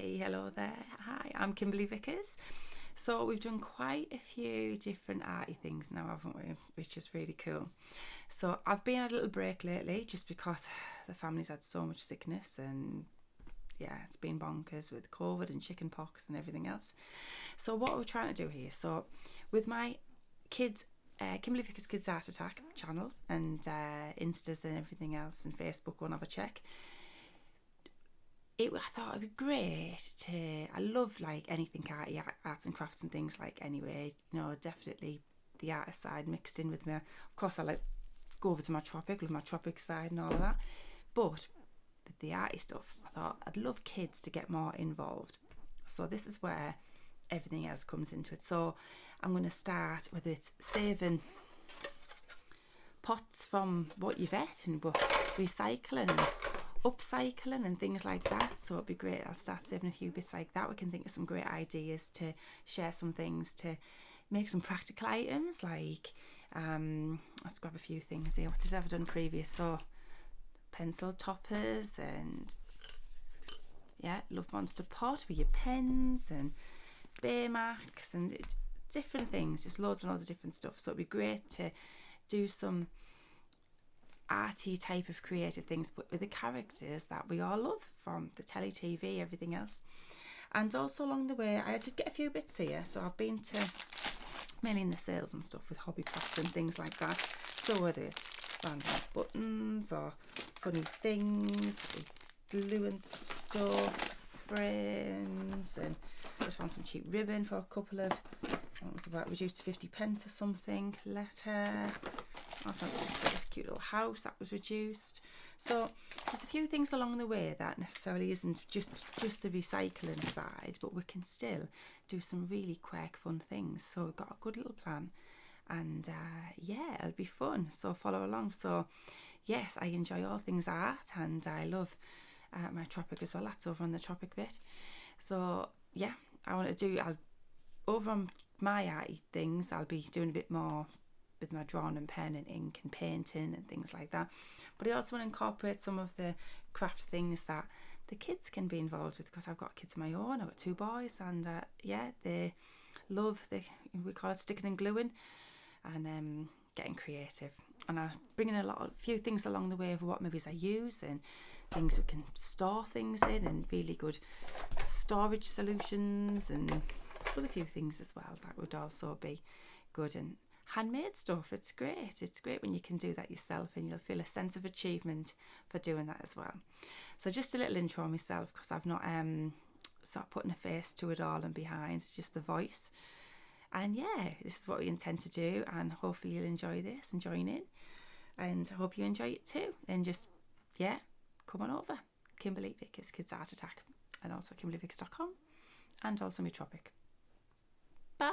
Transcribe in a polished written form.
Hey, hello there. Hi, I'm Kimberley Vickers. So we've done quite a few different arty things now, haven't we? Which is really cool. So I've been on a little break lately just because the family's had so much sickness and yeah, it's been bonkers with COVID and chicken pox and everything else. So what we're trying to do here, so with my kids, Kimberley Vickers Kids Art Attack channel and Instas and everything else and Facebook, go and have a check. I thought it'd be great I love like anything arty, arts and crafts and things like anyway, you know, definitely the artist side mixed in with me. Of course I like go over to my tropic, love my tropic side and all of that. But with the arty stuff, I thought I'd love kids to get more involved. So this is where everything else comes into it. So I'm going to start with it saving pots from what you've ate and recycling and upcycling and things like that. So it'd be great. I'll start saving a few bits like that. We can think of some great ideas to share some things, to make some practical items like let's grab a few things here. What did I have done previous? So pencil toppers and yeah, Love Monster pot with your pens and Baymax and different things, just loads and loads of different stuff. So it'd be great to do some arty type of creative things, but with the characters that we all love from the telly, TV, everything else. And also along the way I did get a few bits here, so I've been to mainly in the sales and stuff with Hobbycraft and things like that. So whether it's random buttons or funny things, glue and stuff, frames, and just found some cheap ribbon for a couple of, what was about reduced to 50p or something, letter. I found this cute little house that was reduced. So there's a few things along the way that necessarily isn't just the recycling side, but we can still do some really quick fun things. So we've got a good little plan, and yeah, it'll be fun, so follow along. So yes, I enjoy all things art, and I love my tropic as well. That's over on the tropic bit. So yeah, I want to do, over on my arty things, I'll be doing a bit more with my drawing and pen and ink and painting and things like that. But I also want to incorporate some of the craft things that the kids can be involved with, because I've got kids of my own. I've got 2 boys, and yeah, they love we call it sticking and gluing and getting creative. And I'm bringing a few things along the way of what maybe I use and things we can store things in, and really good storage solutions, and other few things as well that would also be good. And handmade stuff, it's great when you can do that yourself, and you'll feel a sense of achievement for doing that as well. So just a little intro on myself, because I've not sort of putting a face to it all and behind, just the voice. And yeah, this is what we intend to do, and hopefully you'll enjoy this and join in, and I hope you enjoy it too. And just yeah, come on over, Kimberley Vickers Kids Art Attack, and also kimberleyvickers.com, and also my tropic. Bye.